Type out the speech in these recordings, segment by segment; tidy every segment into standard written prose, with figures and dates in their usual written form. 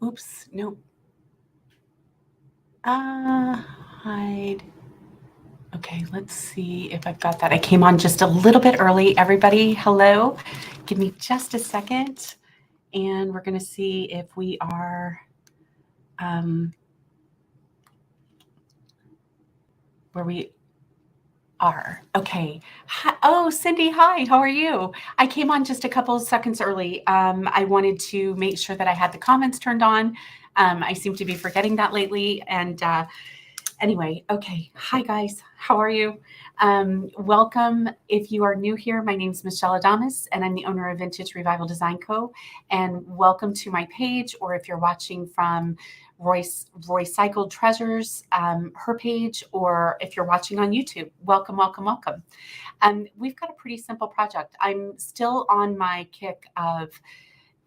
Oops, nope. Hide. Okay, let's see if I've got that. I came on just a little bit early. Everybody, hello. Give me just a second, and we're going to see if we are where we are. Okay. Hi. Oh, Cindy, hi. How are you? I came on just a couple of seconds early. I wanted to make sure that I had the comments turned on. I seem to be forgetting that lately, and anyway, okay. Hi, guys. How are you? Welcome. If you are new here, my name is Michelle Adamas, and I'm the owner of Vintage Revival Design Co. And welcome to my page, or if you're watching from Roycycled Treasures, her page, or if you're watching on YouTube, welcome, welcome, welcome. We've got a pretty simple project. I'm still on my kick of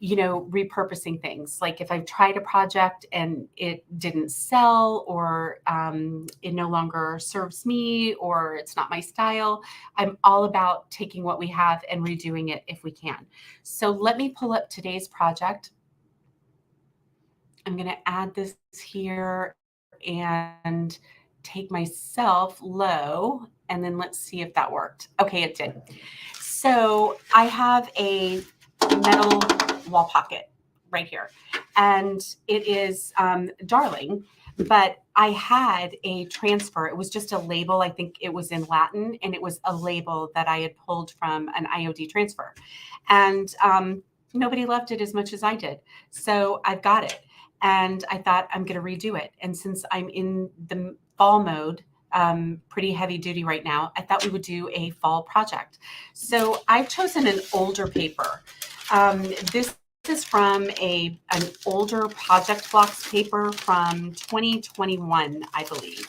repurposing things. Like if I've tried a project and it didn't sell, or it no longer serves me, or it's not my style, I'm all about taking what we have and redoing it if we can. So let me pull up today's project. I'm going to add this here and take myself low, and then let's see if that worked. Okay, it did. So I have a metal wall pocket right here, and it is darling, but I had a transfer. It was just a label. I think it was in Latin, and it was a label that I had pulled from an IOD transfer, and nobody loved it as much as I did. So I've got it, and I thought I'm going to redo it. And since I'm in the fall mode, pretty heavy duty right now, I thought we would do a fall project. So I've chosen an older paper. This is from an older Project Blocks paper from 2021, I believe.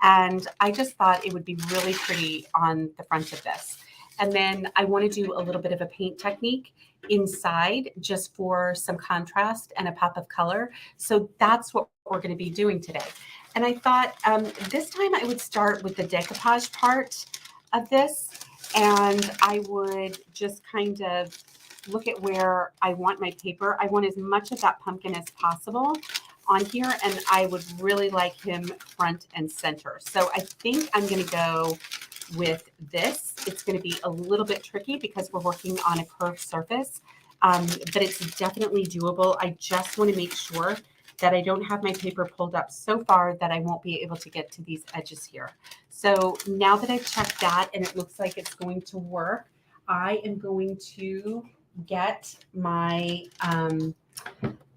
And I just thought it would be really pretty on the front of this. And then I want to do a little bit of a paint technique inside just for some contrast and a pop of color. So that's what we're going to be doing today. And I thought this time I would start with the decoupage part of this, and I would just kind of look at where I want my paper. I want as much of that pumpkin as possible on here, and I would really like him front and center. So I think I'm going to go with this. It's going to be a little bit tricky because we're working on a curved surface, but it's definitely doable. I just want to make sure that I don't have my paper pulled up so far that I won't be able to get to these edges here. So now that I've checked that and it looks like it's going to work, I am going to get my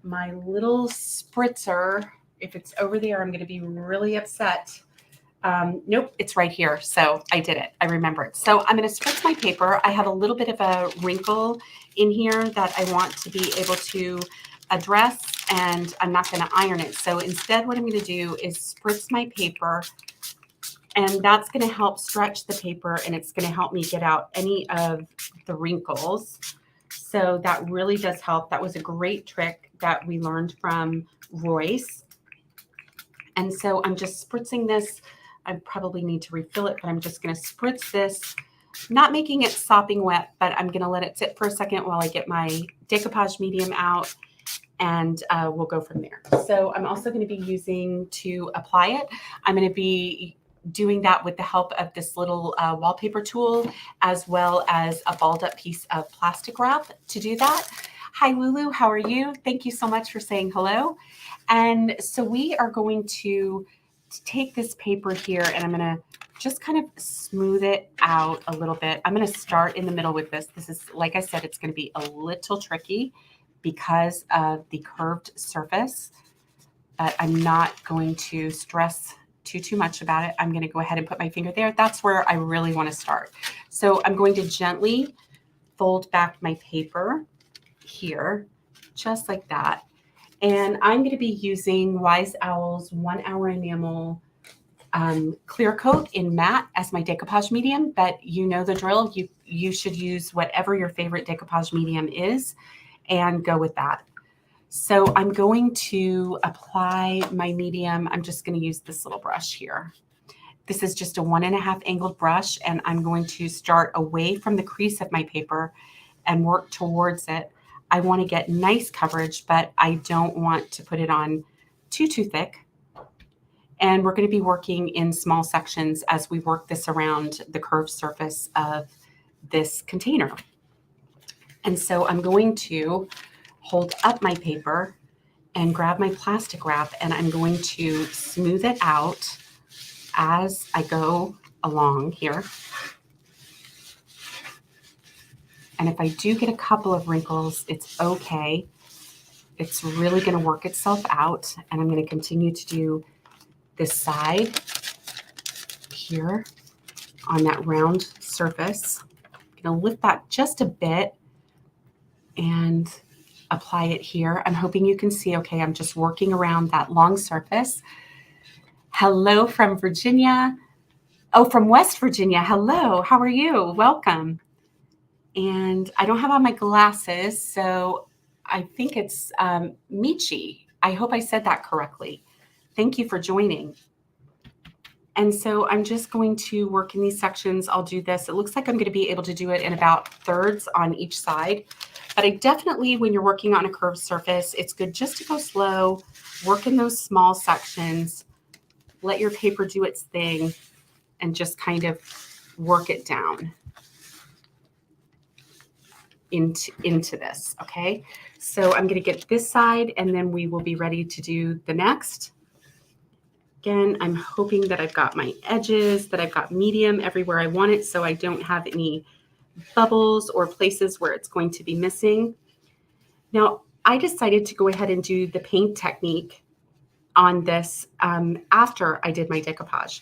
my little spritzer. If it's over there, I'm going to be really upset. Nope, it's right here. So I did it. I remember it. So I'm going to spritz my paper. I have a little bit of a wrinkle in here that I want to be able to address, and I'm not going to iron it. So instead, what I'm going to do is spritz my paper, and that's going to help stretch the paper, and it's going to help me get out any of the wrinkles. So that really does help. That was a great trick that we learned from Royce. And so I'm just spritzing this. I probably need to refill it, but I'm just going to spritz this, not making it sopping wet, but I'm going to let it sit for a second while I get my decoupage medium out, and we'll go from there. So I'm also going to be using, to apply it, I'm going to be doing that with the help of this little wallpaper tool, as well as a balled up piece of plastic wrap to do that. Hi, Lulu. How are you? Thank you so much for saying hello. And so we are going to take this paper here, and I'm going to just kind of smooth it out a little bit. I'm going to start in the middle with this. This is, like I said, it's going to be a little tricky because of the curved surface, but I'm not going to stress too much about it. I'm going to go ahead and put my finger there. That's where I really want to start. So I'm going to gently fold back my paper here, just like that. And I'm going to be using Wise Owl's 1 Hour Enamel clear coat in matte as my decoupage medium, but you know the drill. You should use whatever your favorite decoupage medium is and go with that. So I'm going to apply my medium. I'm just going to use this little brush here. This is just a 1.5 angled brush, and I'm going to start away from the crease of my paper and work towards it. I want to get nice coverage, but I don't want to put it on too thick. And we're going to be working in small sections as we work this around the curved surface of this container. And so I'm going to hold up my paper and grab my plastic wrap, and I'm going to smooth it out as I go along here. And if I do get a couple of wrinkles, it's okay. It's really going to work itself out. And I'm going to continue to do this side here on that round surface. I'm going to lift that just a bit and apply it here. I'm hoping you can see, okay, I'm just working around that long surface. Hello from Virginia. Oh, from West Virginia. Hello, how are you? Welcome. And I don't have on my glasses, so I think it's Michi. I hope I said that correctly. Thank you for joining. And so I'm just going to work in these sections. I'll do this. It looks like I'm going to be able to do it in about thirds on each side. But I definitely, when you're working on a curved surface, it's good just to go slow, work in those small sections, let your paper do its thing, and just kind of work it down into this, okay? So I'm going to get this side, and then we will be ready to do the next. Again, I'm hoping that I've got my edges, that I've got medium everywhere I want it, so I don't have any bubbles or places where it's going to be missing. Now, I decided to go ahead and do the paint technique on this after I did my decoupage.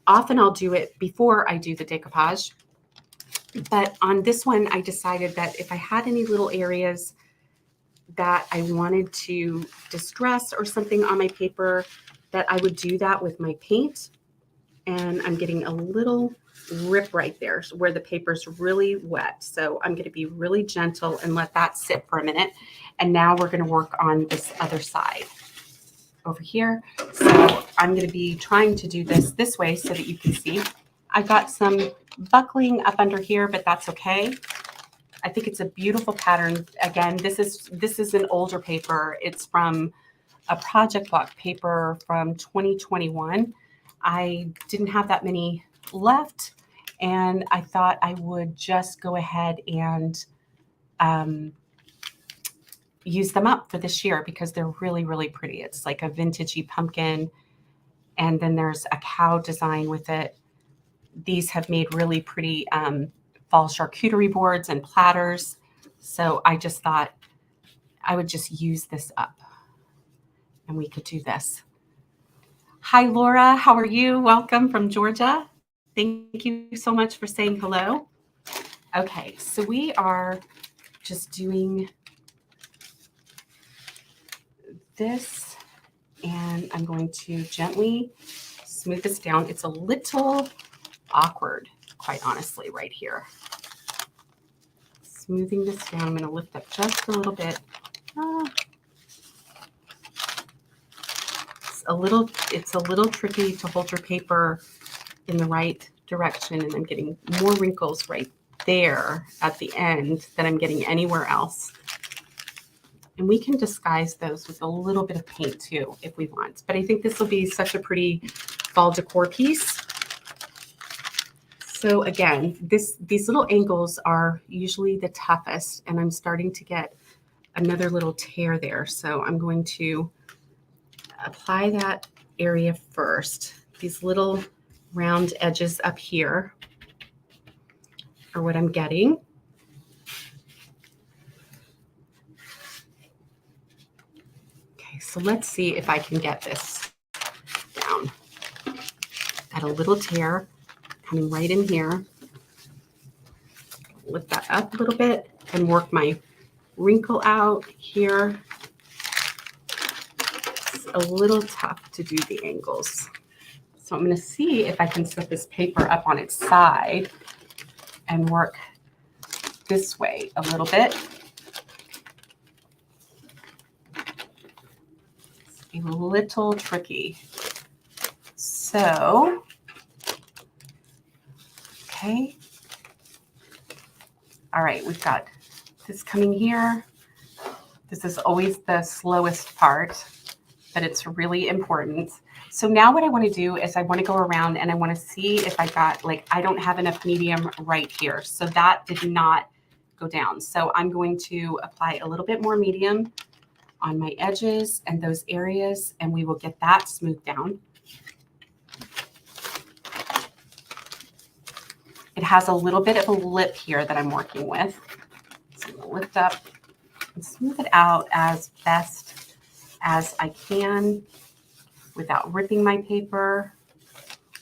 Often I'll do it before I do the decoupage. But on this one, I decided that if I had any little areas that I wanted to distress or something on my paper, that I would do that with my paint. And I'm getting a little rip right there where the paper's really wet. So I'm going to be really gentle and let that sit for a minute. And now we're going to work on this other side over here. So I'm going to be trying to do this way so that you can see. I've got some buckling up under here, but that's okay. I think it's a beautiful pattern. Again, this is an older paper. It's from a project block paper from 2021. I didn't have that many left, and I thought I would just go ahead and use them up for this year because they're really, really pretty. It's like a vintagey pumpkin, and then there's a cow design with it. These have made really pretty fall charcuterie boards and platters. So I just thought I would just use this up and we could do this. Hi, Laura. How are you? Welcome from Georgia. Thank you so much for saying hello. Okay, so we are just doing this, and I'm going to gently smooth this down. It's a little awkward, quite honestly, right here. Smoothing this down, I'm going to lift up just a little bit. It's a little tricky to hold your paper in the right direction, and I'm getting more wrinkles right there at the end than I'm getting anywhere else. And we can disguise those with a little bit of paint too, if we want. But I think this will be such a pretty fall decor piece. So again, these little angles are usually the toughest, and I'm starting to get another little tear there. So I'm going to apply that area first. These little round edges up here are what I'm getting. Okay, so let's see if I can get this down. Got a little tear coming right in here. Lift that up a little bit and work my wrinkle out here. It's a little tough to do the angles. So I'm going to see if I can set this paper up on its side and work this way a little bit. It's a little tricky. So Okay. All right, we've got this coming here. This is always the slowest part, but it's really important. So now what I want to do is I want to go around and I want to see if I got, like, I don't have enough medium right here. So that did not go down. So I'm going to apply a little bit more medium on my edges and those areas, and we will get that smoothed down. It has a little bit of a lip here that I'm working with. So I'm going to lift up and smooth it out as best as I can without ripping my paper.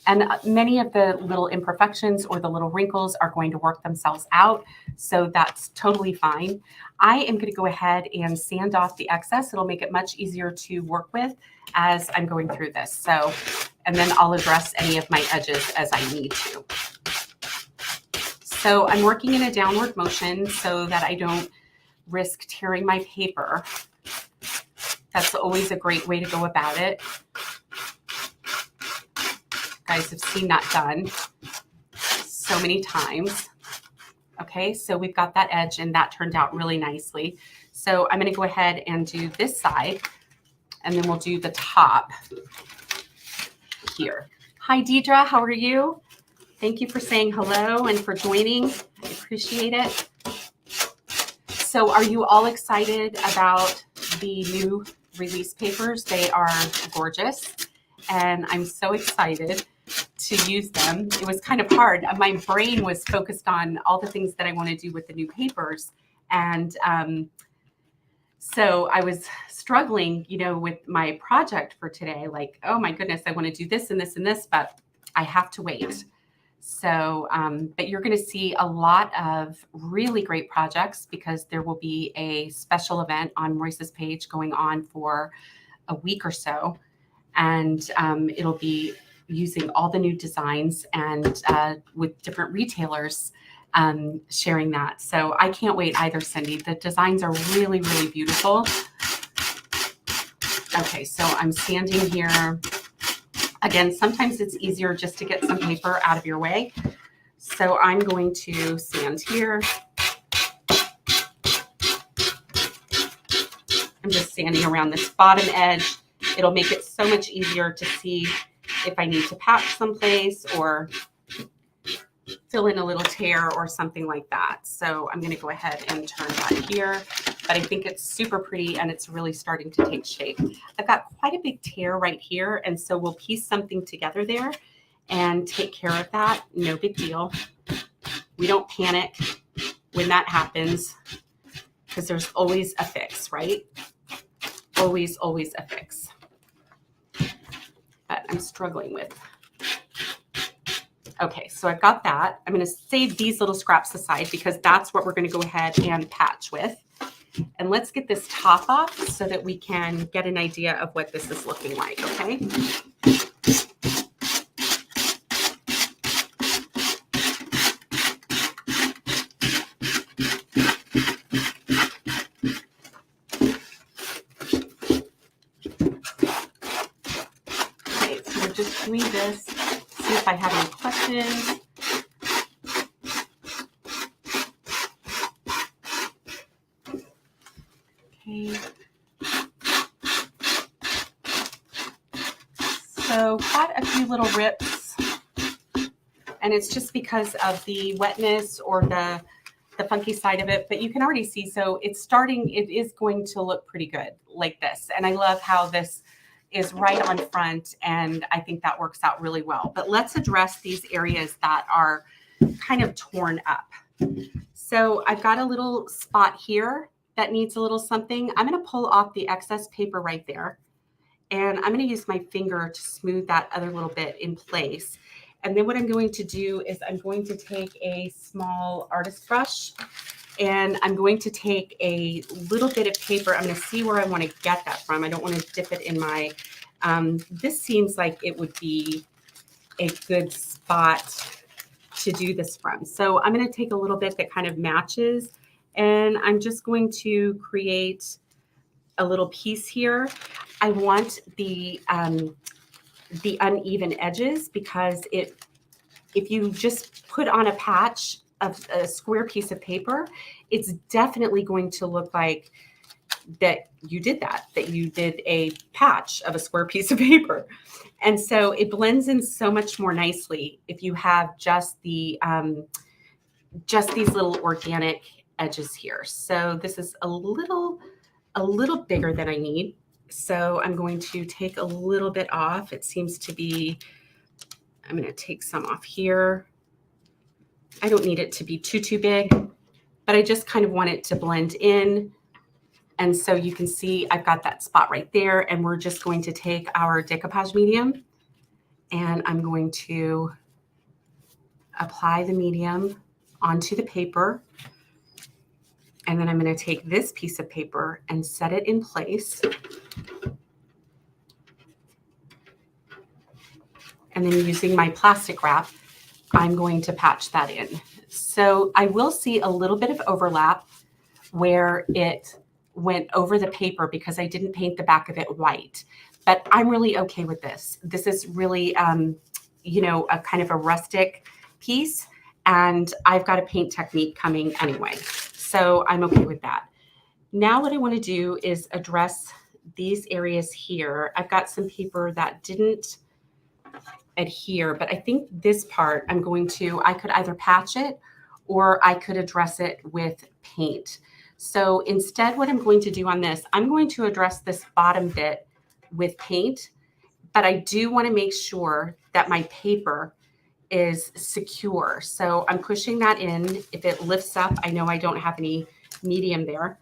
And many of the little imperfections or the little wrinkles are going to work themselves out. So that's totally fine. I am going to go ahead and sand off the excess. It'll make it much easier to work with as I'm going through this. So, and then I'll address any of my edges as I need to. So I'm working in a downward motion so that I don't risk tearing my paper. That's always a great way to go about it. You guys have seen that done so many times. Okay, so we've got that edge and that turned out really nicely. So I'm going to go ahead and do this side and then we'll do the top here. Hi, Deidre, how are you? Thank you for saying hello and for joining. I appreciate it. So are you all excited about the new release papers? They are gorgeous and I'm so excited to use them. It was kind of hard. My brain was focused on all the things that I want to do with the new papers. And so I was struggling, you know, with my project for today. Like, oh my goodness, I want to do this and this and this, but I have to wait. So, but you're going to see a lot of really great projects because there will be a special event on Royce's page going on for a week or so. And it'll be using all the new designs and with different retailers sharing that. So I can't wait either, Cindy. The designs are really, really beautiful. Okay, so I'm sanding here. Again, sometimes it's easier just to get some paper out of your way. So I'm going to sand here. I'm just sanding around this bottom edge. It'll make it so much easier to see if I need to patch someplace or fill in a little tear or something like that. So I'm going to go ahead and turn that here. But I think it's super pretty and it's really starting to take shape. I've got quite a big tear right here. And so we'll piece something together there and take care of that. No big deal. We don't panic when that happens because there's always a fix, right? Always, always a fix. But I'm struggling with. Okay, so I've got that. I'm going to save these little scraps aside because that's what we're going to go ahead and patch with. And let's get this top off so that we can get an idea of what this is looking like, okay? Okay, so we're just doing this. See if I have any questions. Okay. So quite a few little rips, and it's just because of the wetness or the funky side of it, but you can already see, so it's starting, it is going to look pretty good like this. And I love how this is right on front, and I think that works out really well. But let's address these areas that are kind of torn up. So I've got a little spot here that needs a little something. I'm going to pull off the excess paper right there. And I'm going to use my finger to smooth that other little bit in place. And then what I'm going to do is I'm going to take a small artist brush and I'm going to take a little bit of paper. I'm going to see where I want to get that from. I don't want to dip it in my, this seems like it would be a good spot to do this from. So I'm going to take a little bit that kind of matches. And I'm just going to create a little piece here. I want the uneven edges because it if you just put on a patch of a square piece of paper, it's definitely going to look like that you did that you did a patch of a square piece of paper. And so it blends in so much more nicely if you have just these little organic edges here. So this is a little bigger than I need. So I'm going to take a little bit off. It seems to be, I'm going to take some off here. I don't need it to be too big, but I just kind of want it to blend in. And so you can see I've got that spot right there, and we're just going to take our decoupage medium and I'm going to apply the medium onto the paper. And then I'm going to take this piece of paper and set it in place. And then using my plastic wrap, I'm going to patch that in. So I will see a little bit of overlap where it went over the paper because I didn't paint the back of it white. But I'm really okay with this. This is really, you know, a kind of a rustic piece, and I've got a paint technique coming anyway. So I'm okay with that. Now what I want to do is address these areas here. I've got some paper that didn't adhere, but I think this part I could either patch it or I could address it with paint. So instead, what I'm going to do on this, I'm going to address this bottom bit with paint, but I do want to make sure that my paper is secure. So I'm pushing that in. If it lifts up, I know I don't have any medium there.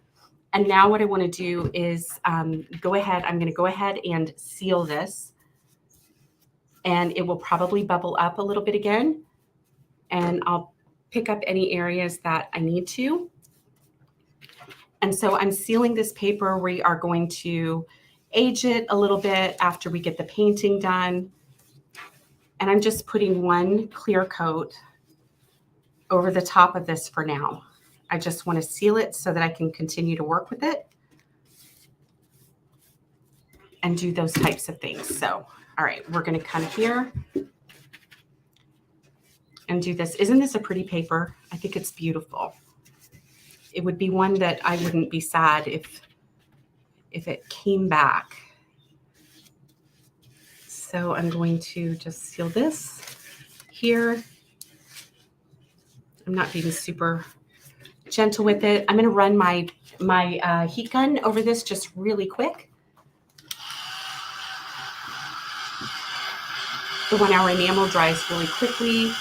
And now what I want to do is I'm going to go ahead and seal this. And it will probably bubble up a little bit again. And I'll pick up any areas that I need to. And so I'm sealing this paper. We are going to age it a little bit after we get the painting done. And I'm just putting one clear coat over the top of this for now. I just want to seal it so that I can continue to work with it and do those types of things. So, all right, we're going to come here and do this. Isn't this a pretty paper? I think it's beautiful. It would be one that I wouldn't be sad if it came back. So I'm going to just seal this here. I'm not being super gentle with it. I'm going to run my heat gun over this just really quick. The 1 hour enamel dries really quickly.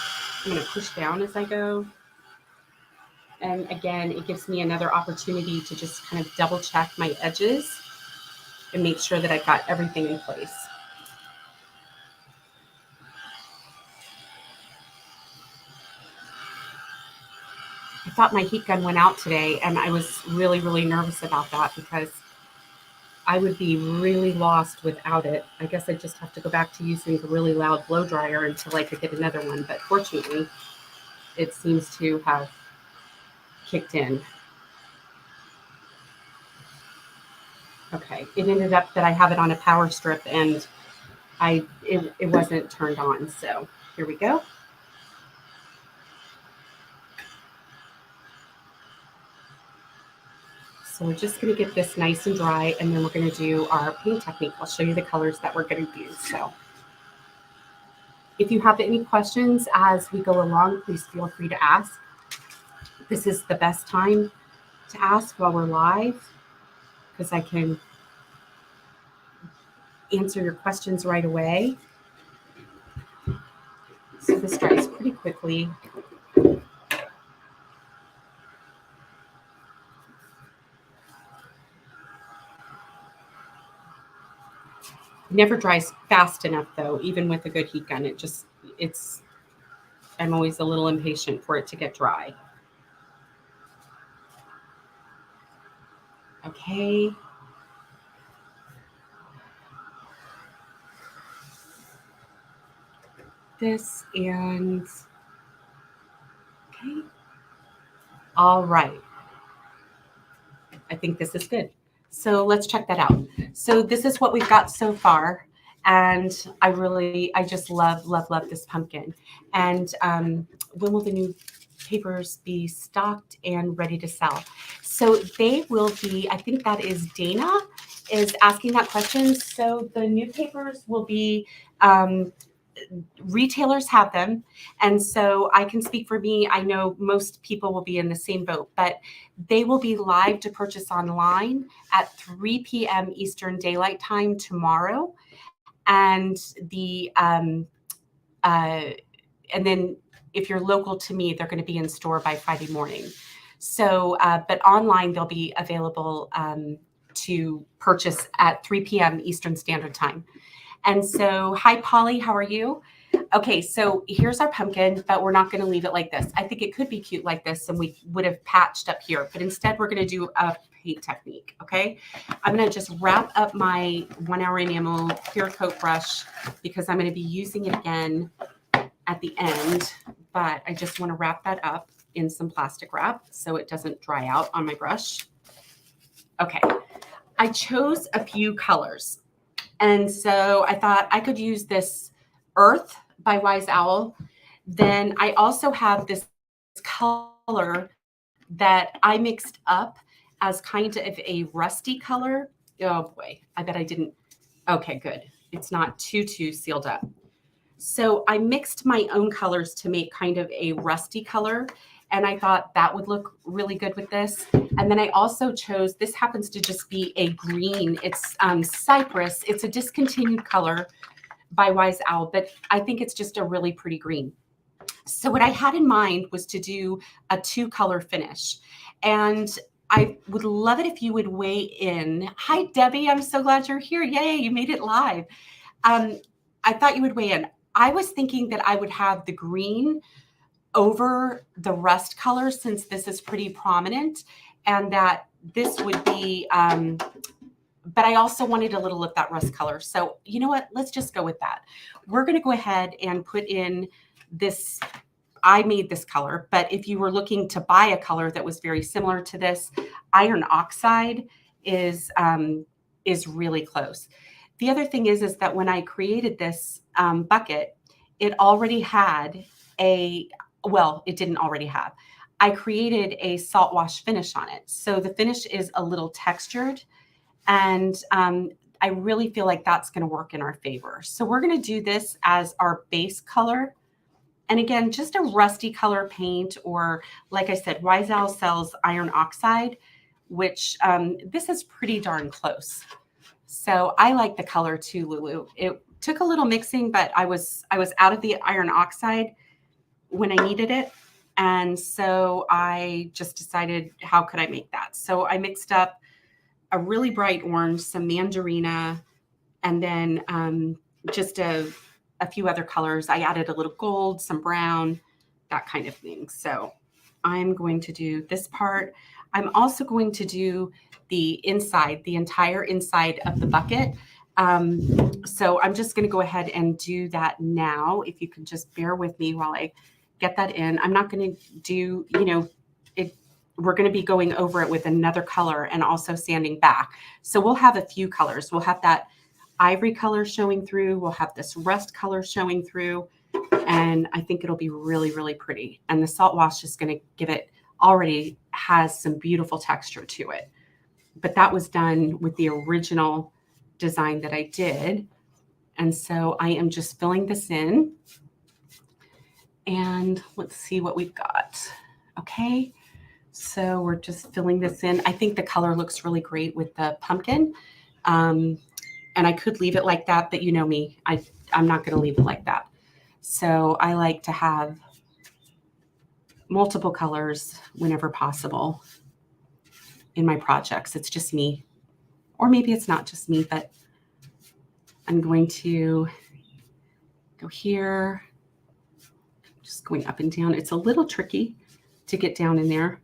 I'm going to push down as I go. And again, it gives me another opportunity to just kind of double check my edges and make sure that I've got everything in place. I thought my heat gun went out today, and I was really, really nervous about that because I would be really lost without it. I guess I just have to go back to using the really loud blow dryer until I could get another one. But fortunately, it seems to have kicked in. Okay, it ended up that I have it on a power strip and it wasn't turned on. So here we go. So we're just going to get this nice and dry, and then we're going to do our paint technique. I'll show you the colors that we're going to use. So if you have any questions as we go along, please feel free to ask. This is the best time to ask while we're live because I can answer your questions right away. So this dries pretty quickly. Never dries fast enough though, even with a good heat gun. I'm always a little impatient for it to get dry. Okay. This and okay. All right. I think this is good. So let's check that out. So this is what we've got so far. And I just love, love, love this pumpkin. And when will the new papers be stocked and ready to sell? So they will be, I think that is Dana is asking that question. So the new papers will be, retailers have them. And so I can speak for me. I know most people will be in the same boat, but they will be live to purchase online at 3 p.m. Eastern Daylight Time tomorrow. And uh, and then if you're local to me, they're going to be in store by Friday morning. So, but online they'll be available to purchase at 3 p.m. Eastern Standard Time. And so, hi Polly, how are you? Okay, so here's our pumpkin, but we're not going to leave it like this. I think it could be cute like this, and we would have patched up here, but instead we're going to do a paint technique, okay? I'm going to just wrap up my 1 hour enamel clear coat brush because I'm going to be using it again at the end, but I just want to wrap that up in some plastic wrap so it doesn't dry out on my brush. Okay, I chose a few colors. And so I thought I could use this Earth by Wise Owl. Then I also have this color that I mixed up as kind of a rusty color. Oh boy, I bet I didn't. Okay, good. It's not too sealed up. So I mixed my own colors to make kind of a rusty color. And I thought that would look really good with this. And then I also chose, this happens to just be a green. It's cypress. It's a discontinued color by Wise Owl, but I think it's just a really pretty green. So what I had in mind was to do a 2-color finish. And I would love it if you would weigh in. Hi, Debbie. I'm so glad you're here. Yay, you made it live. I thought you would weigh in. I was thinking that I would have the green over the rust color since this is pretty prominent, and that this would be, but I also wanted a little of that rust color. So you know what, let's just go with that. We're going to go ahead and put in this. I made this color, but if you were looking to buy a color that was very similar to this, iron oxide is really close. The other thing is that when I created this bucket, it already had it didn't already have. I created a salt wash finish on it. So the finish is a little textured, and I really feel like that's going to work in our favor. So we're going to do this as our base color. And again, just a rusty color paint, or like I said, Wise Owl sells iron oxide, which this is pretty darn close. So I like the color too, Lulu. It took a little mixing, but I was out of the iron oxide when I needed it. And so I just decided, how could I make that? So I mixed up a really bright orange, some mandarina, and then just a few other colors. I added a little gold, some brown, that kind of thing. So I'm going to do this part. I'm also going to do the inside, the entire inside of the bucket. So I'm just going to go ahead and do that now. If you can just bear with me while I get that in. I'm not going to do, we're going to be going over it with another color and also sanding back. So we'll have a few colors. We'll have that ivory color showing through. We'll have this rust color showing through. And I think it'll be really, really pretty. And the salt wash is going to give it, already has some beautiful texture to it. But that was done with the original design that I did. And so I am just filling this in. And let's see what we've got. Okay, so we're just filling this in. I think the color looks really great with the pumpkin. And I could leave it like that, but you know me, I'm not going to leave it like that. So I like to have multiple colors whenever possible in my projects. It's just me. Or maybe it's not just me, but I'm going to go here. Just going up and down. It's a little tricky to get down in there.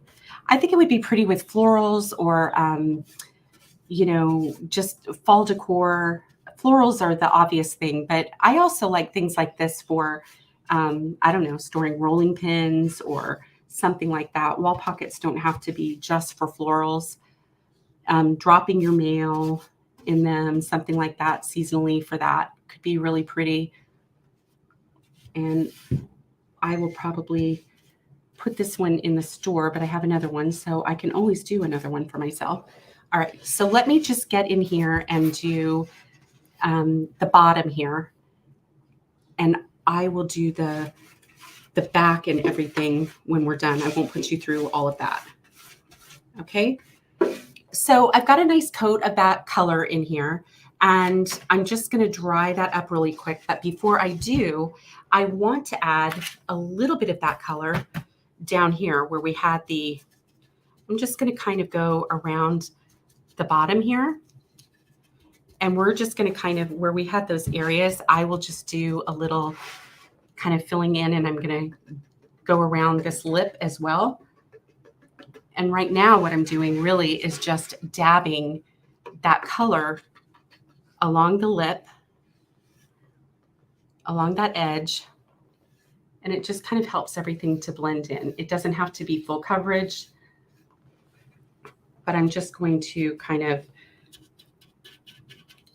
I think it would be pretty with florals or, just fall decor. Florals are the obvious thing, but I also like things like this for, storing rolling pins or something like that. Wall pockets don't have to be just for florals. Dropping your mail in them, something like that, seasonally for that could be really pretty. And I will probably put this one in the store, but I have another one, so I can always do another one for myself. All right, so let me just get in here and do the bottom here, and I will do the back and everything when we're done. I won't put you through all of that. Okay, so I've got a nice coat of that color in here, and I'm just going to dry that up really quick. But before I do, I want to add a little bit of that color down here where we had I'm just going to kind of go around the bottom here. And we're just going to kind of, where we had those areas, I will just do a little kind of filling in, and I'm going to go around this lip as well. And right now what I'm doing really is just dabbing that color along the lip, along that edge, and it just kind of helps everything to blend in. It doesn't have to be full coverage, but I'm just going to kind of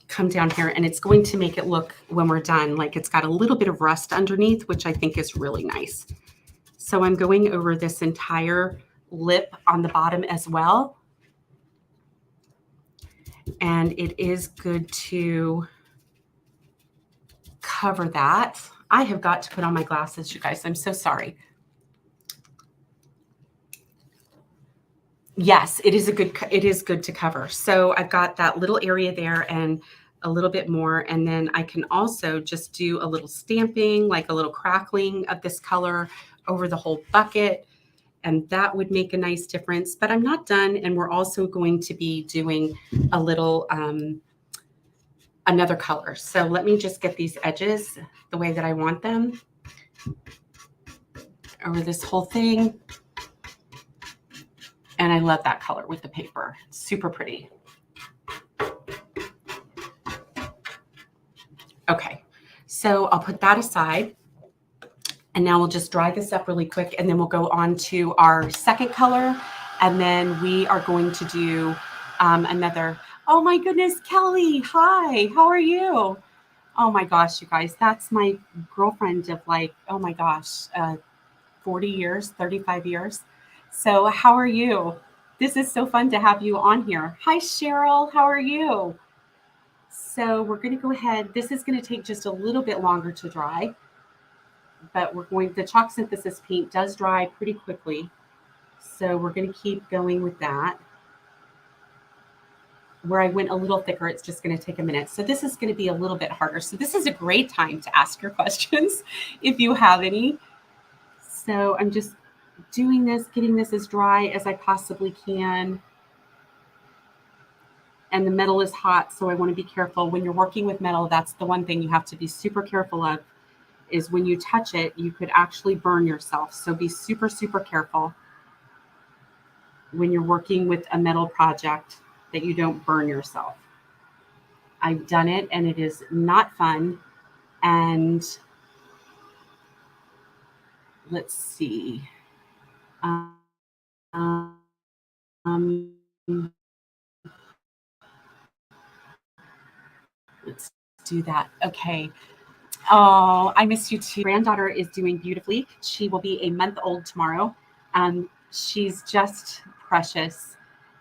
come down here, and it's going to make it look, when we're done, like it's got a little bit of rust underneath, which I think is really nice. So I'm going over this entire lip on the bottom as well. And it is good to cover that. I have got to put on my glasses, you guys. I'm so sorry. Yes, it is good to cover. So I've got that little area there and a little bit more. And then I can also just do a little stamping, like a little crackling of this color over the whole bucket. And that would make a nice difference, but I'm not done. And we're also going to be doing a little, another color. So let me just get these edges the way that I want them over this whole thing. And I love that color with the paper. It's super pretty. Okay, so I'll put that aside. And now we'll just dry this up really quick, and then we'll go on to our second color. And then we are going to do another. Oh my goodness, Kelly, hi, how are you? Oh my gosh, you guys, that's my girlfriend of like, oh my gosh, 40 years, 35 years. So how are you? This is so fun to have you on here. Hi, Cheryl, how are you? So we're going to go ahead. This is going to take just a little bit longer to dry, but the chalk synthesis paint does dry pretty quickly. So we're going to keep going with that. Where I went a little thicker, it's just going to take a minute. So this is going to be a little bit harder. So this is a great time to ask your questions if you have any. So I'm just doing this, getting this as dry as I possibly can. And the metal is hot, so I want to be careful. When you're working with metal, that's the one thing you have to be super careful of, is when you touch it, you could actually burn yourself. So be super, super careful when you're working with a metal project that you don't burn yourself. I've done it, and it is not fun. And let's see. Let's do that. Okay. Oh, I miss you too. Granddaughter is doing beautifully. She will be a month old tomorrow. She's just precious.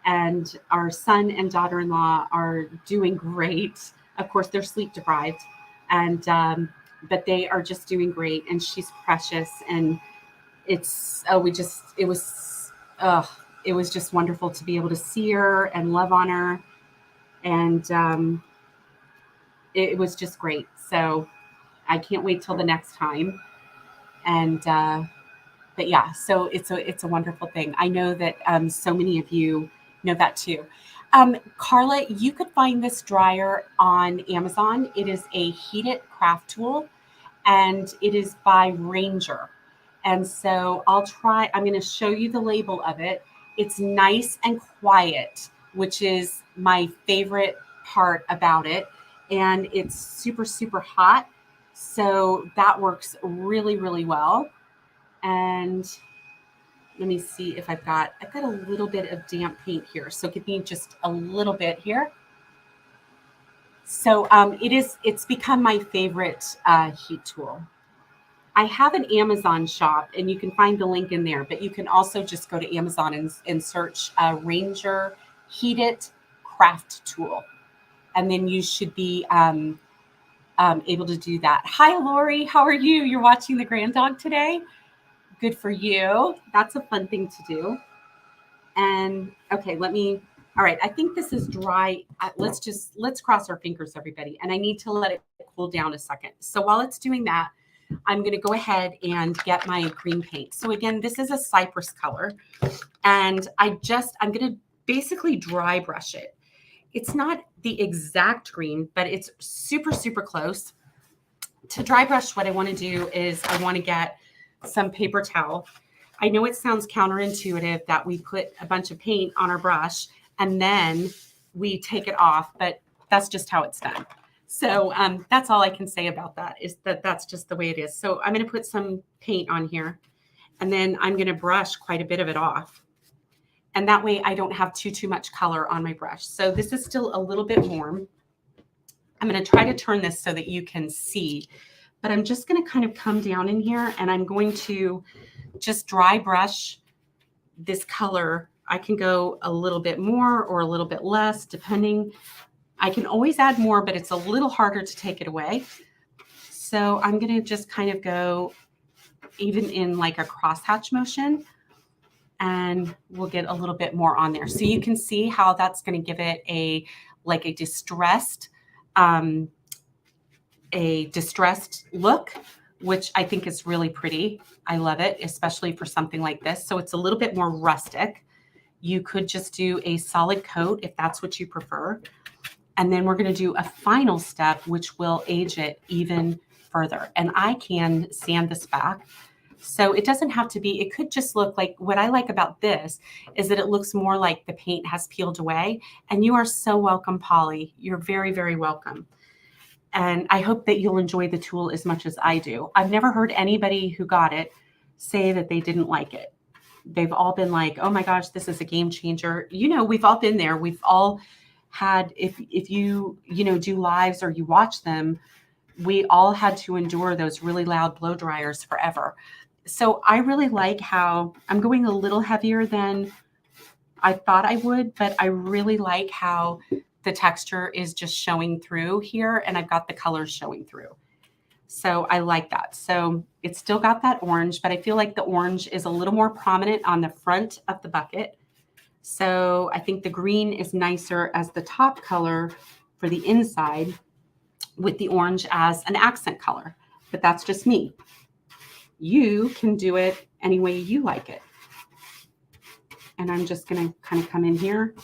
And our son and daughter-in-law are doing great. Of course, they're sleep deprived, and but they are just doing great. And she's precious. And it was just wonderful to be able to see her and love on her. And it was just great. So I can't wait till the next time. And but yeah, so it's a wonderful thing. I know that so many of you know that too. Carla, you could find this dryer on Amazon. It is a heated craft tool, and it is by Ranger. And so I'm going to show you the label of it. It's nice and quiet, which is my favorite part about it. And it's super, super hot. So that works really, really well. And let me see if I've got a little bit of damp paint here. So give me just a little bit here. So it's become my favorite heat tool. I have an Amazon shop, and you can find the link in there, but you can also just go to Amazon and search Ranger Heated Craft Tool. And then you should be able to do that. Hi, Lori. How are you? You're watching the grand dog today? Good for you. That's a fun thing to do. And okay, all right, I think this is dry. Let's cross our fingers, everybody. And I need to let it cool down a second. So while it's doing that, I'm going to go ahead and get my green paint. So again, this is a cypress color. And I'm going to basically dry brush it. It's not the exact green, but it's super, super close. To dry brush, what I want to do is I want to get some paper towel. I know it sounds counterintuitive that we put a bunch of paint on our brush and then we take it off, but that's just how it's done. So that's all I can say about that, is that that's just the way it is. So I'm going to put some paint on here, and then I'm going to brush quite a bit of it off. And that way I don't have too much color on my brush. So this is still a little bit warm. I'm going to try to turn this so that you can see, but I'm just going to kind of come down in here, and I'm going to just dry brush this color. I can go a little bit more or a little bit less, depending. I can always add more, but it's a little harder to take it away. So I'm going to just kind of go even in like a crosshatch motion, and we'll get a little bit more on there. So you can see how that's going to give it a distressed look, which I think is really pretty. I love it, especially for something like this. So it's a little bit more rustic. You could just do a solid coat if that's what you prefer. And then we're going to do a final step, which will age it even further. And I can sand this back. So it doesn't have to be, it could just look like, what I like about this is that it looks more like the paint has peeled away. And you are so welcome, Polly. You're very, very welcome. And I hope that you'll enjoy the tool as much as I do. I've never heard anybody who got it say that they didn't like it. They've all been like, oh my gosh, this is a game changer. You know, we've all been there. We've all had, if you do lives or you watch them, we all had to endure those really loud blow dryers forever. So I really like how I'm going a little heavier than I thought I would, but I really like how the texture is just showing through here, and I've got the colors showing through. So I like that. So it's still got that orange, but I feel like the orange is a little more prominent on the front of the bucket. So I think the green is nicer as the top color for the inside, with the orange as an accent color. But that's just me. You can do it any way you like it. And I'm just going to kind of come in here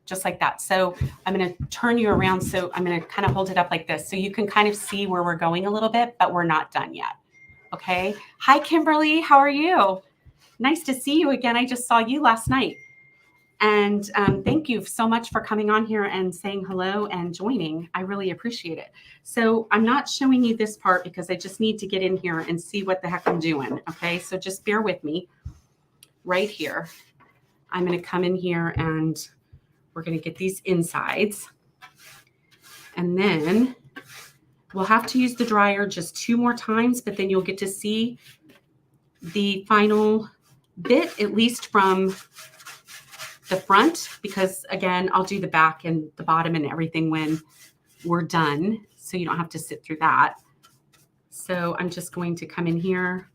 just like that. So I'm going to turn you around. So I'm going to kind of hold it up like this, so you can kind of see where we're going a little bit, but we're not done yet. Okay. Hi, Kimberly. How are you? Nice to see you again. I just saw you last night. And thank you so much for coming on here and saying hello and joining. I really appreciate it. So I'm not showing you this part because I just need to get in here and see what the heck I'm doing. Okay. So just bear with me right here. I'm going to come in here and we're going to get these insides. And then we'll have to use the dryer just 2 more times, but then you'll get to see the final bit, at least from the front, because again, I'll do the back and the bottom and everything when we're done, so you don't have to sit through that. So I'm just going to come in here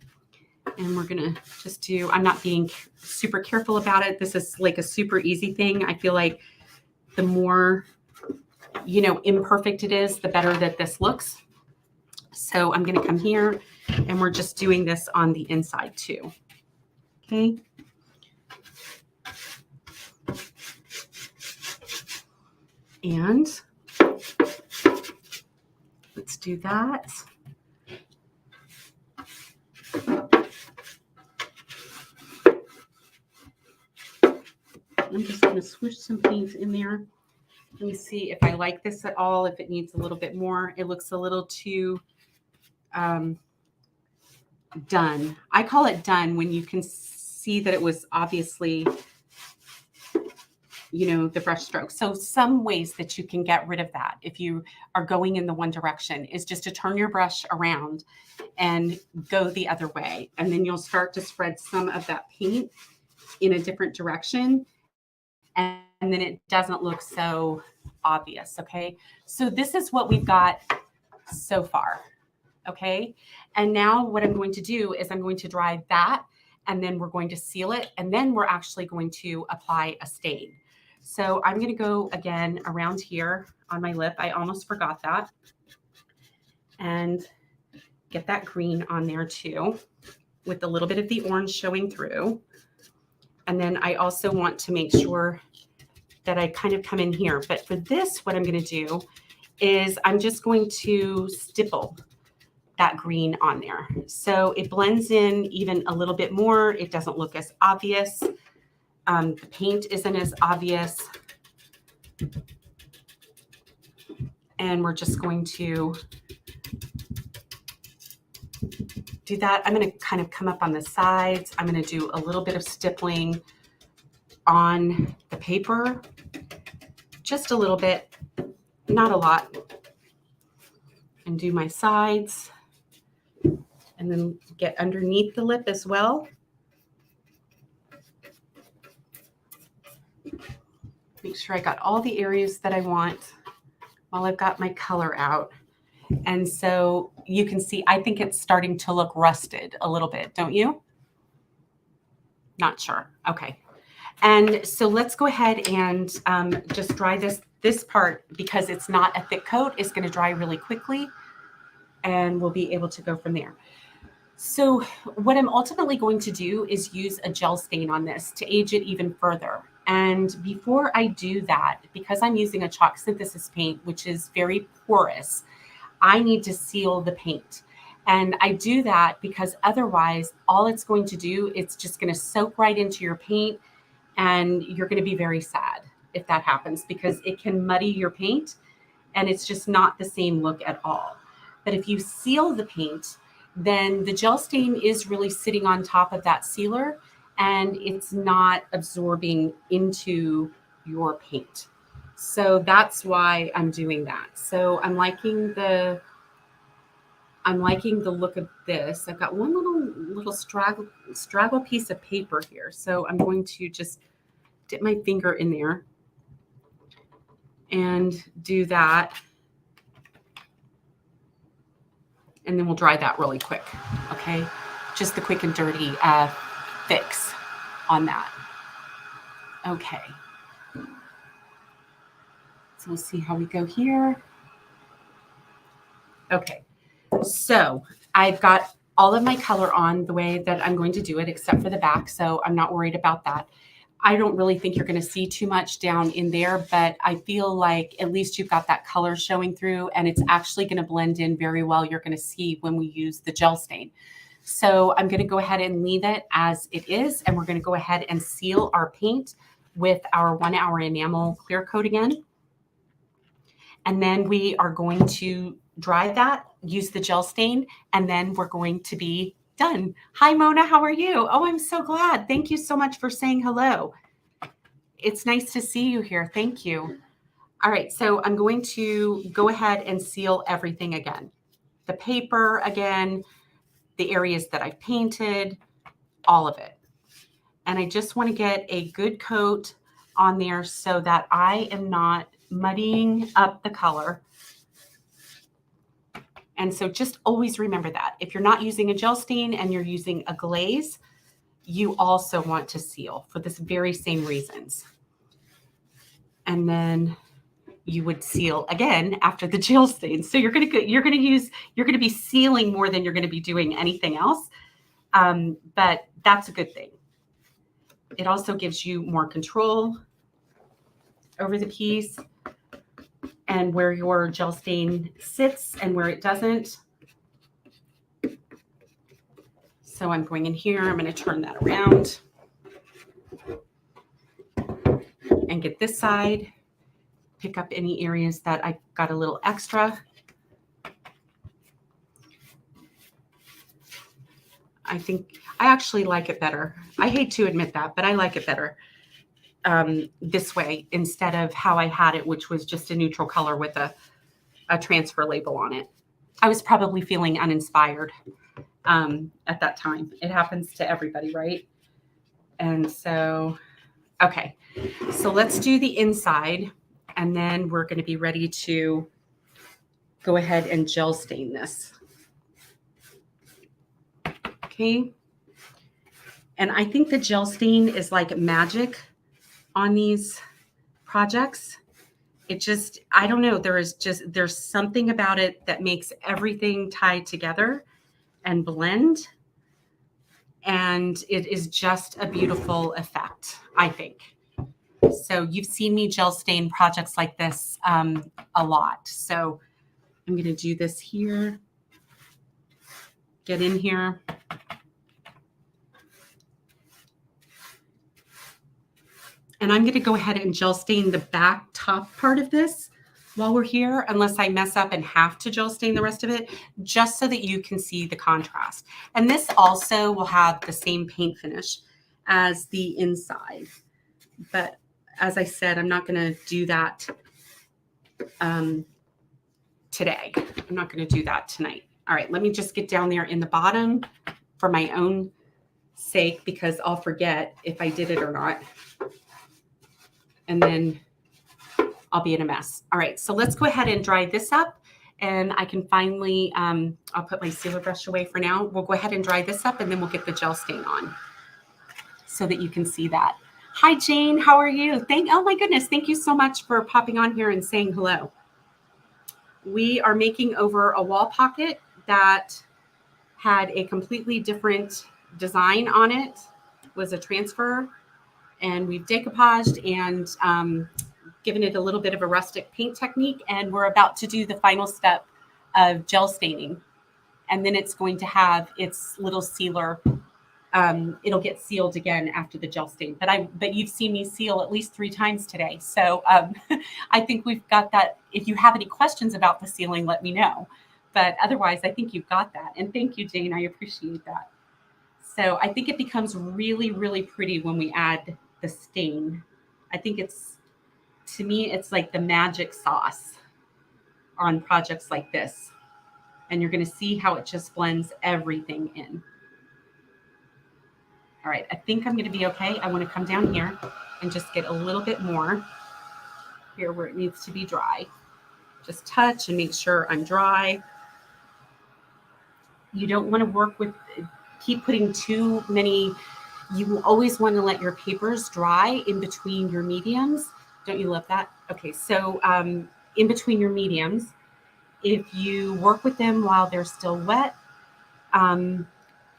and we're going to just do, I'm not being super careful about it. This is like a super easy thing. I feel like the more, imperfect it is, the better that this looks. So I'm going to come here and we're just doing this on the inside too. Okay. And let's do that. I'm just going to swoosh some paint in there. Let me see if I like this at all, if it needs a little bit more. It looks a little too done. I call it done when you can see that it was obviously the brush stroke. So some ways that you can get rid of that if you are going in the one direction is just to turn your brush around and go the other way. And then you'll start to spread some of that paint in a different direction. And then it doesn't look so obvious. Okay. So this is what we've got so far. Okay. And now what I'm going to do is I'm going to dry that, and then we're going to seal it, and then we're actually going to apply a stain. So I'm going to go again around here on my lip. I almost forgot that. And get that green on there too, with a little bit of the orange showing through. And then I also want to make sure that I kind of come in here. But for this, what I'm going to do is I'm just going to stipple that green on there. So it blends in even a little bit more. It doesn't look as obvious. The paint isn't as obvious. And we're just going to do that. I'm going to kind of come up on the sides. I'm going to do a little bit of stippling on the paper, just a little bit, not a lot, and do my sides, and then get underneath the lip as well. Make sure I got all the areas that I want while I've got my color out. And so you can see, I think it's starting to look rusted a little bit, don't you? Not sure. Okay. And so let's go ahead and just dry this part, because it's not a thick coat. It's going to dry really quickly, and we'll be able to go from there. So what I'm ultimately going to do is use a gel stain on this to age it even further. And before I do that, because I'm using a chalk synthesis paint, which is very porous, I need to seal the paint. And I do that because otherwise all it's going to do, it's just going to soak right into your paint, and you're going to be very sad if that happens, because it can muddy your paint and it's just not the same look at all. But if you seal the paint, then the gel stain is really sitting on top of that sealer, and it's not absorbing into your paint. So that's why I'm doing that. So I'm liking the look of this. I've got one little straggle piece of paper here. So I'm going to just dip my finger in there and do that. And then we'll dry that really quick. Okay. Just the quick and dirty fix on that. Okay. So we'll see how we go here. Okay. So I've got all of my color on the way that I'm going to do it, except for the back. So I'm not worried about that. I don't really think you're going to see too much down in there, but I feel like at least you've got that color showing through, and it's actually going to blend in very well. You're going to see when we use the gel stain. So I'm going to go ahead and leave it as it is, and we're going to go ahead and seal our paint with our 1 hour enamel clear coat again. And then we are going to dry that, use the gel stain, and then we're going to be done. Hi, Mona. How are you? Oh, I'm so glad. Thank you so much for saying hello. It's nice to see you here. Thank you. All right. So I'm going to go ahead and seal everything again. The paper again, the areas that I've painted, all of it. And I just want to get a good coat on there so that I am not muddying up the color. And so just always remember that. If you're not using a gel stain and you're using a glaze, you also want to seal for this very same reasons. And then you would seal again after the gel stain. So you're going to be sealing more than you're going to be doing anything else. But that's a good thing. It also gives you more control over the piece and where your gel stain sits and where it doesn't. So I'm going in here, I'm going to turn that around and get this side, pick up any areas that I got a little extra. I think I actually like it better. I hate to admit that, but I like it better. this way instead of how I had it, which was just a neutral color with a transfer label on it. I was probably feeling uninspired at that time. It happens to everybody, right? And so, okay, so let's do the inside, and then we're going to be ready to go ahead and gel stain this. Okay. And I think the gel stain is like magic on these projects. It just, I don't know, there's something about it that makes everything tie together and blend. And it is just a beautiful effect, I think. So you've seen me gel stain projects like this a lot. So I'm going to do this here. Get in here. And I'm going to go ahead and gel stain the back top part of this while we're here, unless I mess up and have to gel stain the rest of it, just so that you can see the contrast. And this also will have the same paint finish as the inside. But as I said, I'm not going to do that today. I'm not going to do that tonight. All right, let me just get down there in the bottom for my own sake, because I'll forget if I did it or not. And then I'll be in a mess. All right, so let's go ahead and dry this up, and I can finally, I'll put my sealer brush away for now. We'll go ahead and dry this up, and then we'll get the gel stain on so that you can see that. Hi, Jane, how are you? Oh my goodness, thank you so much for popping on here and saying hello. We are making over a wall pocket that had a completely different design on it. It was a transfer, and we've decoupaged and given it a little bit of a rustic paint technique, and we're about to do the final step of gel staining. And then it's going to have its little sealer. It'll get sealed again after the gel stain. But you've seen me seal at least 3 times today. So I think we've got that. If you have any questions about the sealing, let me know. But otherwise, I think you've got that. And thank you, Jane. I appreciate that. So I think it becomes really, really pretty when we add the stain. I think to me, it's like the magic sauce on projects like this. And you're going to see how it just blends everything in. All right, I think I'm going to be okay. I want to come down here and just get a little bit more here where it needs to be dry. Just touch and make sure I'm dry. You don't want to keep putting too many. You always want to let your papers dry in between your mediums. Don't you love that? Okay, so in between your mediums, if you work with them while they're still wet,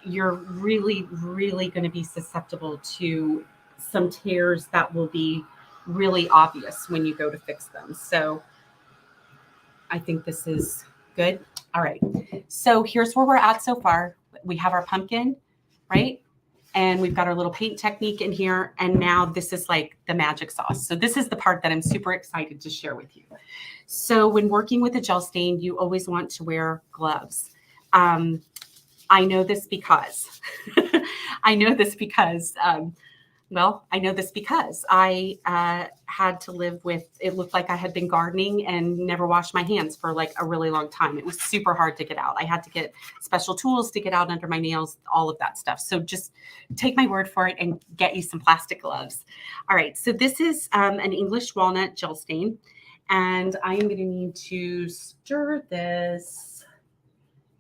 you're really, really going to be susceptible to some tears that will be really obvious when you go to fix them. So I think this is good. All right. So here's where we're at so far. We have our pumpkin, right? And we've got our little paint technique in here. And now this is like the magic sauce. So this is the part that I'm super excited to share with you. So when working with a gel stain, you always want to wear gloves. I know this because I had to live with, it looked like I had been gardening and never washed my hands for like a really long time. It was super hard to get out. I had to get special tools to get out under my nails, all of that stuff. So just take my word for it and get you some plastic gloves. All right. So this is an English walnut gel stain, and I am going to need to stir this.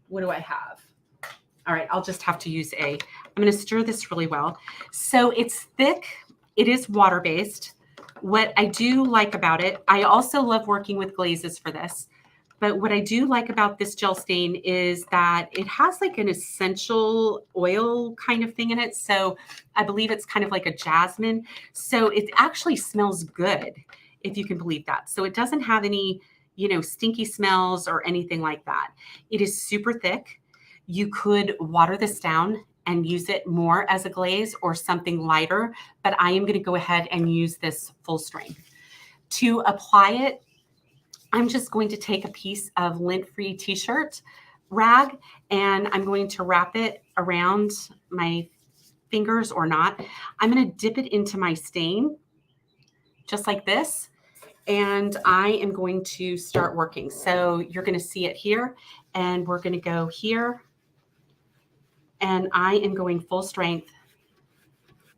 What do I have? All right, I'll just have to use I'm going to stir this really well. So it's thick. It is water-based. What I do like about it, I also love working with glazes for this, but what I do like about this gel stain is that it has like an essential oil kind of thing in it. So I believe it's kind of like a jasmine. So it actually smells good, if you can believe that. So it doesn't have any, stinky smells or anything like that. It is super thick. You could water this down and use it more as a glaze or something lighter, but I am going to go ahead and use this full strength. To apply it, I'm just going to take a piece of lint-free t-shirt rag, and I'm going to wrap it around my fingers or not. I'm going to dip it into my stain, just like this. And I am going to start working. So you're going to see it here, and we're going to go here. And I am going full strength.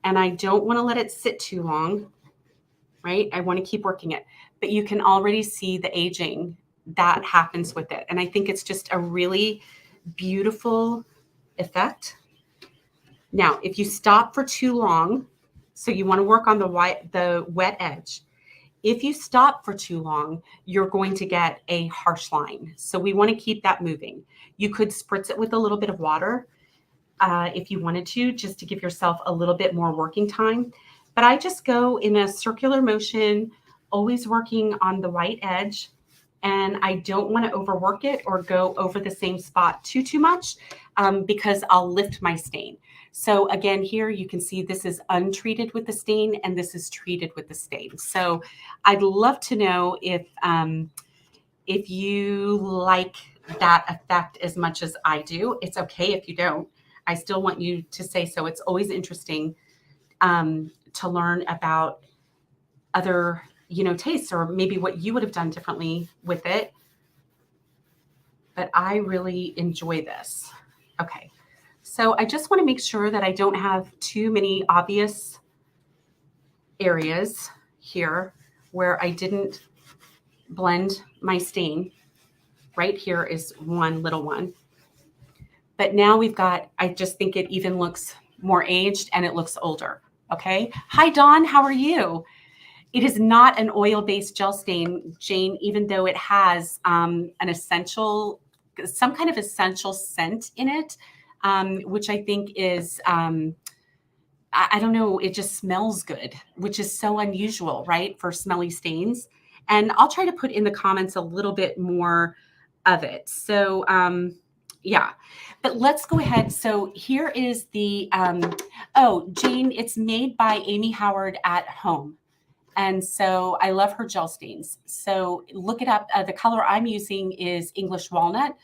And I don't want to let it sit too long, right? I want to keep working it. But you can already see the aging that happens with it. And I think it's just a really beautiful effect. Now, if you stop for too long, so you want to work on the wet edge. If you stop for too long, you're going to get a harsh line. So we want to keep that moving. You could spritz it with a little bit of water if you wanted to, just to give yourself a little bit more working time. But I just go in a circular motion, always working on the white edge. And I don't want to overwork it or go over the same spot too much because I'll lift my stain. So again, here you can see this is untreated with the stain and this is treated with the stain. So I'd love to know if you like that effect as much as I do. It's okay if you don't. I still want you to say so. It's always interesting to learn about other, tastes or maybe what you would have done differently with it. But I really enjoy this. Okay. So I just want to make sure that I don't have too many obvious areas here where I didn't blend my stain. Right here is one little one. But now we've got, I just think it even looks more aged and it looks older. Okay. Hi, Dawn. How are you? It is not an oil-based gel stain, Jane, even though it has some kind of essential scent in it, which I think is, I don't know, it just smells good, which is so unusual, right, for smelly stains. And I'll try to put in the comments a little bit more of it. So, yeah, but let's go ahead. So here is the, Jane, it's made by Amy Howard at home. And so I love her gel stains. So look it up. The color I'm using is English Walnut.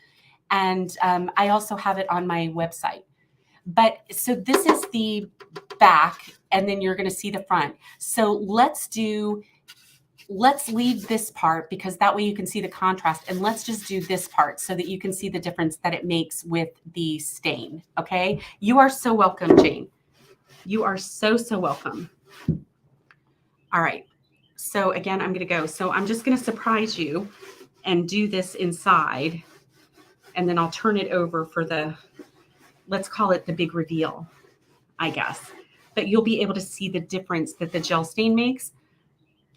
And I also have it on my website. But so this is the back, and then you're going to see the front. So let's leave this part because that way you can see the contrast. And let's just do this part so that you can see the difference that it makes with the stain. Okay. You are so welcome, Jane. You are so welcome. All right. So again, I'm going to go. So I'm just going to surprise you and do this inside. And then I'll turn it over for let's call it the big reveal, I guess. But you'll be able to see the difference that the gel stain makes.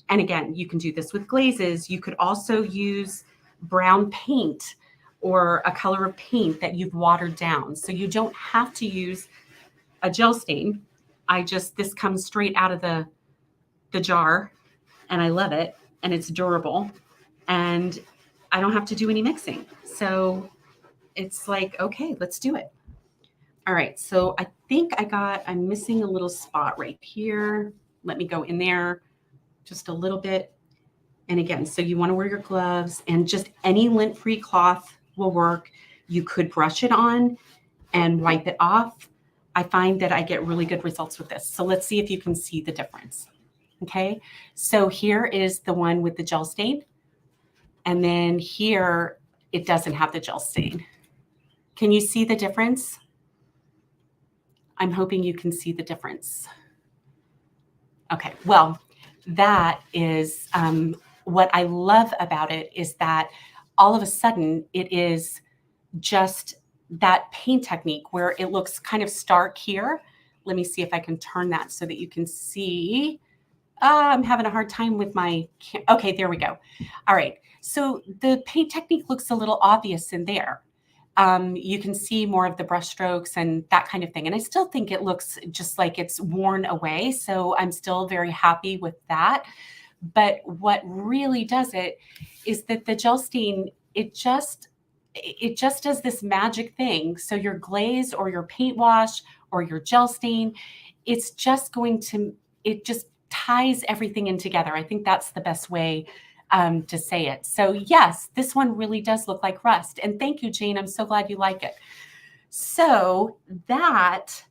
And again, you can do this with glazes. You could also use brown paint or a color of paint that you've watered down. So you don't have to use a gel stain. This comes straight out of the jar, and I love it, and it's durable, and I don't have to do any mixing. So it's like, okay, let's do it. All right, so I think I'm missing a little spot right here. Let me go in there just a little bit. And again, so you want to wear your gloves, and just any lint-free cloth will work. You could brush it on and wipe it off. I find that I get really good results with this. So let's see if you can see the difference. Okay, so here is the one with the gel stain. And then here, it doesn't have the gel stain. Can you see the difference? I'm hoping you can see the difference. Okay, well, that is what I love about it is that all of a sudden it is just that paint technique where it looks kind of stark here. Let me see if I can turn that so that you can see. I'm having a hard time with okay, there we go. All right, so the paint technique looks a little obvious in there. You can see more of the brush strokes and that kind of thing. And I still think it looks just like it's worn away. So I'm still very happy with that. But what really does it is that the gel stain, it just does this magic thing. So your glaze or your paint wash or your gel stain, it just ties everything in together. I think that's the best way to say it. So yes, this one really does look like rust. And thank you, Jane. I'm so glad you like it. So that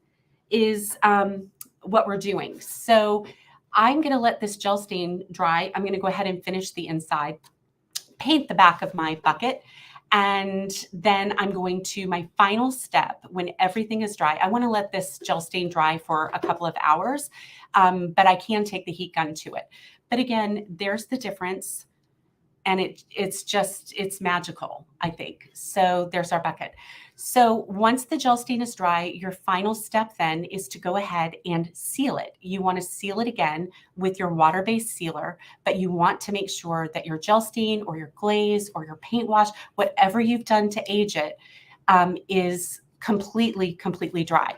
is what we're doing. So I'm going to let this gel stain dry. I'm going to go ahead and finish the inside, paint the back of my bucket, and then I'm going to my final step when everything is dry. I want to let this gel stain dry for a couple of hours, but I can take the heat gun to it. But again, there's the difference. And it's magical, I think. So there's our bucket. So once the gel stain is dry, your final step then is to go ahead and seal it. You want to seal it again with your water-based sealer, but you want to make sure that your gel stain or your glaze or your paint wash, whatever you've done to age it, is completely dry.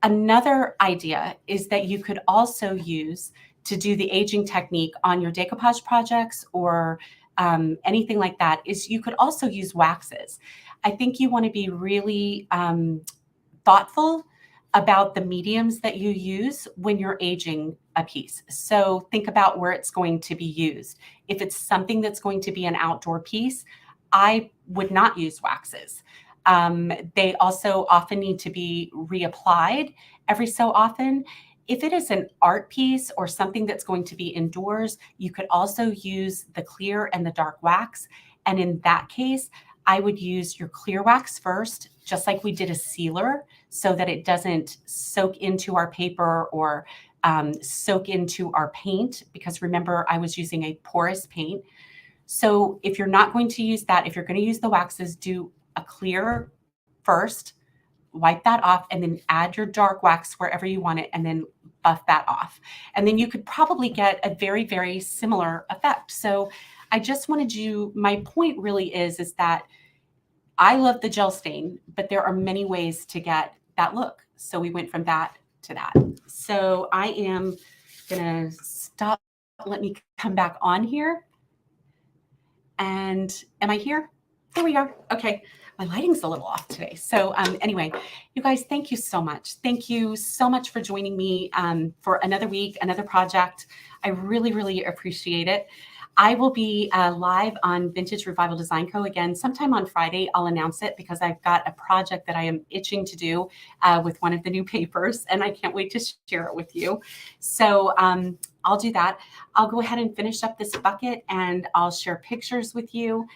Another idea is that you could also use to do the aging technique on your decoupage projects or anything like that, is you could also use waxes. I think you want to be really thoughtful about the mediums that you use when you're aging a piece. So think about where it's going to be used. If it's something that's going to be an outdoor piece, I would not use waxes. They also often need to be reapplied every so often. If it is an art piece or something that's going to be indoors, you could also use the clear and the dark wax. And in that case, I would use your clear wax first, just like we did a sealer, so that it doesn't soak into our paper or soak into our paint, because remember, I was using a porous paint. So if you're not going to use that, if you're going to use the waxes, do a clear first, wipe that off, and then add your dark wax wherever you want it, and then buff that off. And then you could probably get a very similar effect. So I just wanted you, my point really is that I love the gel stain, but there are many ways to get that look. So we went from that to that. So I am gonna stop. Let me come back on here. And am I here? There we are. Okay. My lighting's a little off today. So anyway, you guys, thank you so much. Thank you so much for joining me for another week, another project. I really appreciate it. I will be live on Vintage Revival Design Co. again sometime on Friday. I'll announce it because I've got a project that I am itching to do with one of the new papers, and I can't wait to share it with you. So I'll do that. I'll go ahead and finish up this bucket, and I'll share pictures with you.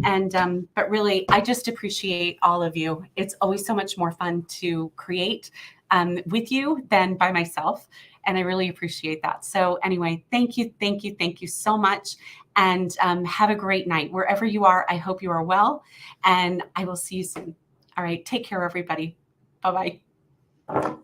And but really, I just appreciate all of you. It's always so much more fun to create with you than by myself. And I really appreciate that. So anyway, thank you so much. And have a great night. Wherever you are, I hope you are well. And I will see you soon. All right. Take care, everybody. Bye-bye.